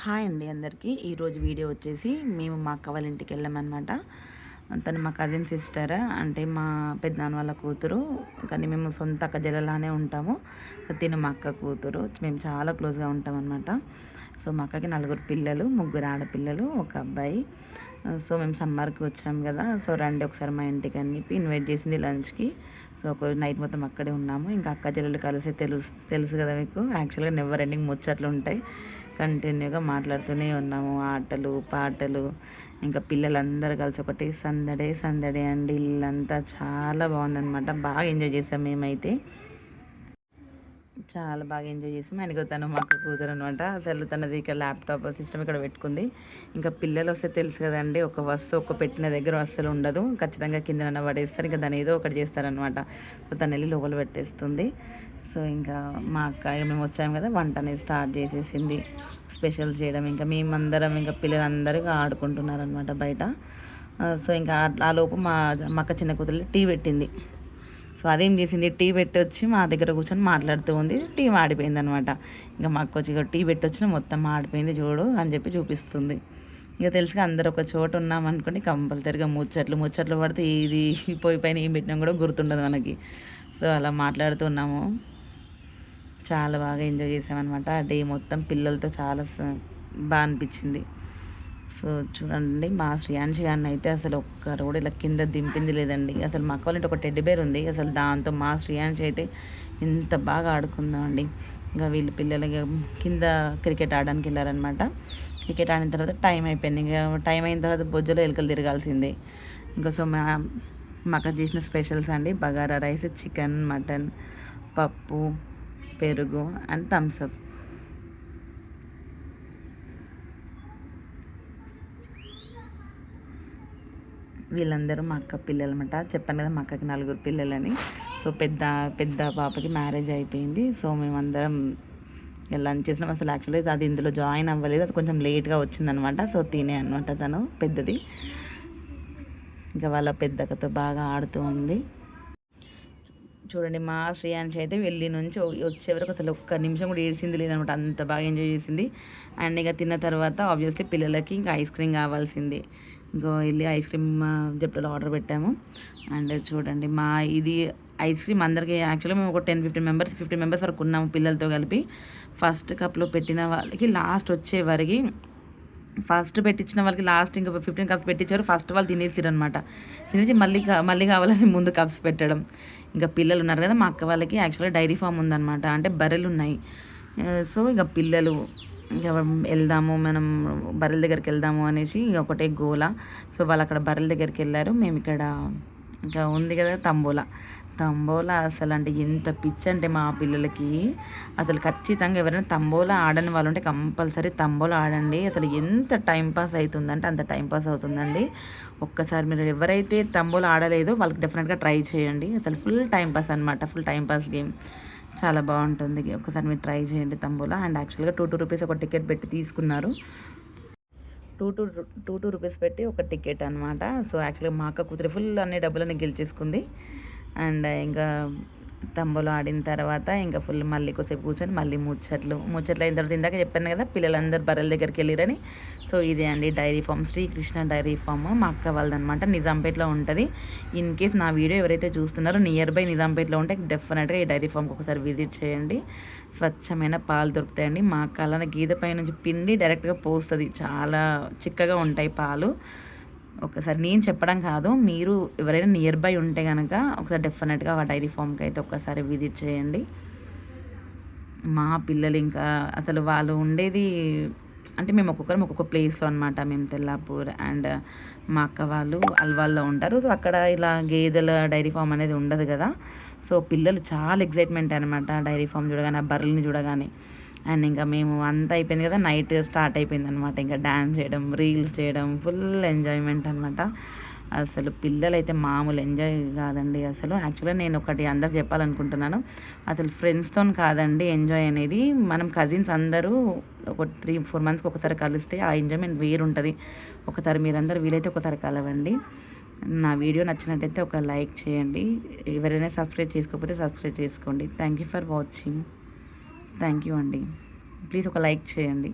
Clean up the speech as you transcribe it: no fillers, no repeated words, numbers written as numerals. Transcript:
Hi అండి అందరికీ. ఈరోజు వీడియో వచ్చేసి మేము మా అక్క వాళ్ళ ఇంటికి వెళ్ళామన్నమాట. తను మా కజిన్ సిస్టర్, అంటే మా పెద్దనాన్న వాళ్ళ కూతురు. కానీ మేము సొంత అక్క చెల్లెలానే ఉంటాము. తిను మా అక్క కూతురు, మేము చాలా క్లోజ్గా ఉంటాం అనమాట. సో మా అక్కకి 4 పిల్లలు, 3 ఆడపిల్లలు, 1 అబ్బాయి. సో మేము సమ్మర్కి వచ్చాము కదా, సో రండి ఒకసారి మా ఇంటికి అని చెప్పి ఇన్వైట్ చేసింది లంచ్కి. సో ఒక నైట్ మొత్తం అక్కడే ఉన్నాము. ఇంకా అక్క చెల్లెలు కలిసి తెలుసు కదా మీకు, యాక్చువల్గా నెవర్ ఎండింగ్ ముచ్చట్లు ఉంటాయి. కంటిన్యూగా మాట్లాడుతూనే ఉన్నాము, ఆటలు పాటలు. ఇంకా పిల్లలందరూ కలిసి ఒకటి సందడే అండి. ఇల్లంతా చాలా బాగుందన్నమాట. బాగా ఎంజాయ్ చేసాం మేమైతే, చాలా బాగా ఎంజాయ్ చేసాం. ఆయనకు తను మా అక్క కూతురు అనమాట. అసలు తనది ఇక్కడ ల్యాప్టాప్ సిస్టమ్ ఇక్కడ పెట్టుకుంది. ఇంకా పిల్లలు వస్తే తెలుసు కదండి, ఒక వస్తువు ఒక పెట్టిన దగ్గర అస్సలు ఉండదు, ఖచ్చితంగా కింద పడేస్తారు. ఇంకా దాన్ని ఏదో ఒకటి చేస్తారనమాట. సో తను వెళ్ళి లోపల పెట్టేస్తుంది. సో ఇంకా మా అక్క మేము వచ్చాము కదా, వంట అనేది స్టార్ట్ చేసేసింది, స్పెషల్ చేయడం. ఇంకా మేమందరం ఇంకా పిల్లలందరూ ఆడుకుంటున్నారనమాట బయట. సో ఇంకా ఆ లోపు మా అక్క చిన్న కూతురు టీ పెట్టింది. సో అదేం చేసింది, టీ పెట్టి వచ్చి మా దగ్గర కూర్చొని మాట్లాడుతూ ఉంది. టీ మాడిపోయింది అనమాట. ఇంకా మాకు వచ్చి టీ పెట్టి వచ్చిన మొత్తం మాడిపోయింది చూడు అని చెప్పి చూపిస్తుంది. ఇక తెలుసుగా అందరు ఒక చోట ఉన్నామనుకోండి, కంపల్సరిగా ముచ్చట్లు పడితే ఇది పోయి పైన ఏం పెట్టినా కూడా గుర్తుండదు మనకి. సో అలా మాట్లాడుతున్నాము, చాలా బాగా ఎంజాయ్ చేసామన్నమాట. ఆ డే మొత్తం పిల్లలతో చాలా బాగా అనిపించింది. సో చూడండి, మా శ్రీయాన్షి గారిని అయితే అసలు ఒక్క రోడ్ ఇలా కింద దింపింది లేదండి. అసలు మా అక్క వాళ్ళ ఇంటి ఒక టెడ్డీ బేర్ ఉంది, అసలు దాంతో మా శ్రీయాన్షి అయితే ఎంత బాగా ఆడుకుందామండి. ఇంకా వీళ్ళు పిల్లలు కింద క్రికెట్ ఆడడానికి వెళ్ళారనమాట. క్రికెట్ ఆడిన తర్వాత టైం అయిపోయింది. ఇంకా టైం అయిన తర్వాత బొజ్జలో ఎలుకలు తిరగాల్సిందే. ఇంకా సో మా అక్క చేసిన స్పెషల్స్ అండి, బగారా రైస్, చికెన్, మటన్, పప్పు, పెరుగు అండ్ థమ్స్అప్. వీళ్ళందరూ మా అక్క పిల్లలు అనమాట. చెప్పాను కదా మా అక్కకి 4 పిల్లలని. సో పెద్ద పాపకి మ్యారేజ్ అయిపోయింది. సో మేమందరం లంచ్ చేసినాం. అసలు యాక్చువల్లీ అది ఇందులో జాయిన్ అవ్వలేదు, అది కొంచెం లేట్గా వచ్చిందనమాట. సో తినే అనమాట తను పెద్దది. ఇంకా వాళ్ళ పెద్దకతో బాగా ఆడుతూ ఉంది. చూడండి, మా శ్రేయాన్షి అయితే వెళ్ళి నుంచి వచ్చే వరకు అసలు ఒక్క నిమిషం కూడా ఏడ్చింది లేదనమాట. అంత బాగా ఎంజాయ్ చేసింది. అండ్ ఇక తిన్న తర్వాత ఆబ్వియస్లీ పిల్లలకి ఇంకా ఐస్ క్రీమ్ కావాల్సింది. ఇంకో వెళ్ళి ఐస్ క్రీమ్ జెప్టోలో ఆర్డర్ పెట్టాము. అండ్ చూడండి, ఇది ఐస్ క్రీమ్ అందరికీ యాక్చువల్గా మేము ఒక 15 మెంబర్స్ వరకు ఉన్నాము పిల్లలతో కలిపి. ఫస్ట్ కప్లో పెట్టిన వాళ్ళకి లాస్ట్ వచ్చే వరకు, ఫస్ట్ పెట్టించిన వాళ్ళకి లాస్ట్ ఇంకా 15 కప్స్ పెట్టించారు. ఫస్ట్ వాళ్ళు తినేసారు అనమాట. తినేసి మళ్ళీ కావాలని ముందు కప్స్ పెట్టడం. ఇంకా పిల్లలు ఉన్నారు కదా మా అక్క వాళ్ళకి, యాక్చువల్గా డైరీ ఫామ్ ఉందన్నమాట, అంటే బర్రెలు ఉన్నాయి. సో ఇక పిల్లలు ఇంకా వెళ్దాము, మనం బర్రెల దగ్గరికి వెళ్దాము అనేసి ఒకటే గోల. సో వాళ్ళు అక్కడ బర్రెల దగ్గరికి వెళ్ళారు. మేము ఇక్కడ ఇంకా ఉంది కదా తంబోలా అసలు అంటే ఎంత పిచ్చి అంటే మా పిల్లలకి, అసలు ఖచ్చితంగా ఎవరైనా తంబోలా ఆడని వాళ్ళు ఉంటే కంపల్సరీ తంబోలా ఆడండి. అసలు ఎంత టైంపాస్ అవుతుందంటే అంత టైంపాస్ అవుతుందండి. ఒక్కసారి మీరు ఎవరైతే తంబోలా ఆడలేదో వాళ్ళకి డెఫినెట్గా ట్రై చేయండి. అసలు ఫుల్ టైంపాస్ అనమాట, ఫుల్ టైంపాస్ గేమ్, చాలా బాగుంటుంది. ఒకసారి మీరు ట్రై చేయండి తంబోలా. అండ్ యాక్చువల్గా 2 రూపీస్ ఒక టికెట్ పెట్టి తీసుకున్నారు. 2 రూపీస్ పెట్టి ఒక టికెట్ అనమాట. సో యాక్చువల్గా మా అక్క కూతురు ఫుల్ అన్ని డబ్బులని గెలిచేసుకుంది. అండ్ ఇంకా తంబోలో ఆడిన తర్వాత ఇంకా ఫుల్ మళ్ళీ కొద్దిసేపు కూర్చొని మళ్ళీ ముచ్చట్లు అయిన తర్వాత ఇందాక చెప్పాను కదా పిల్లలందరూ బర్రెల దగ్గరికి వెళ్ళిరని. సో ఇదే అండి dairy farm, Srikrishna dairy farm, మా అక్క వాళ్ళదనమాట. నిజాంపేటలో ఉంటుంది. ఇన్ కేస్ నా వీడియో ఎవరైతే చూస్తున్నారో నియర్ బై నిజాంపేటలో ఉంటే డెఫినెట్గా ఈ డైరీ ఫామ్కి ఒకసారి విజిట్ చేయండి. స్వచ్ఛమైన పాలు దొరుకుతాయండి. మా అక్క అలానే గీద పై నుంచి పిండి డైరెక్ట్గా పోస్తుంది, చాలా చిక్కగా ఉంటాయి పాలు. ఒకసారి నేను చెప్పడం కాదు, మీరు ఎవరైనా నియర్ బై ఉంటే కనుక ఒకసారి డెఫినెట్గా ఆ డైరీ ఫామ్కి అయితే ఒకసారి విజిట్ చేయండి. మా పిల్లలు ఇంకా అసలు వాళ్ళు ఉండేది అంటే మేము ఒక్కొక్క ప్లేస్లో అనమాట. మేము తెల్లాపూర్ అండ్ మా అక్క వాళ్ళు అల్వాల్లో ఉంటారు. సో అక్కడ ఇలా గేదెల డైరీ ఫామ్ అనేది ఉండదు కదా. సో పిల్లలు చాలా ఎక్సైట్మెంట్ అనమాట డైరీ ఫామ్ చూడగానే, ఆ బర్రెల్ని చూడగానే. అండ్ ఇంకా మేము అంతా అయిపోయింది కదా, నైట్ స్టార్ట్ అయిపోయింది అనమాట. ఇంకా డ్యాన్స్ చేయడం, రీల్స్ చేయడం, ఫుల్ ఎంజాయ్మెంట్ అనమాట. అసలు పిల్లలైతే మామూలు ఎంజాయ్ కాదండి అసలు. యాక్చువల్గా నేను ఒకటి అందరికి చెప్పాలనుకుంటున్నాను, అసలు ఫ్రెండ్స్తో కాదండి ఎంజాయ్ అనేది. మనం కజిన్స్ అందరూ ఒక 3-4 మంత్స్కి ఒకసారి కలిస్తే ఆ ఎంజాయ్మెంట్ వేరుంటుంది. ఒకసారి మీరందరూ వీలైతే ఒకసారి కలవండి. నా వీడియో నచ్చినట్టయితే ఒక లైక్ చేయండి. ఎవరైనా సబ్స్క్రైబ్ చేసుకోకపోతే సబ్స్క్రైబ్ చేసుకోండి. Thank you for watching. Thank you అండి. ప్లీజ్ ఒక లైక్ చేయండి.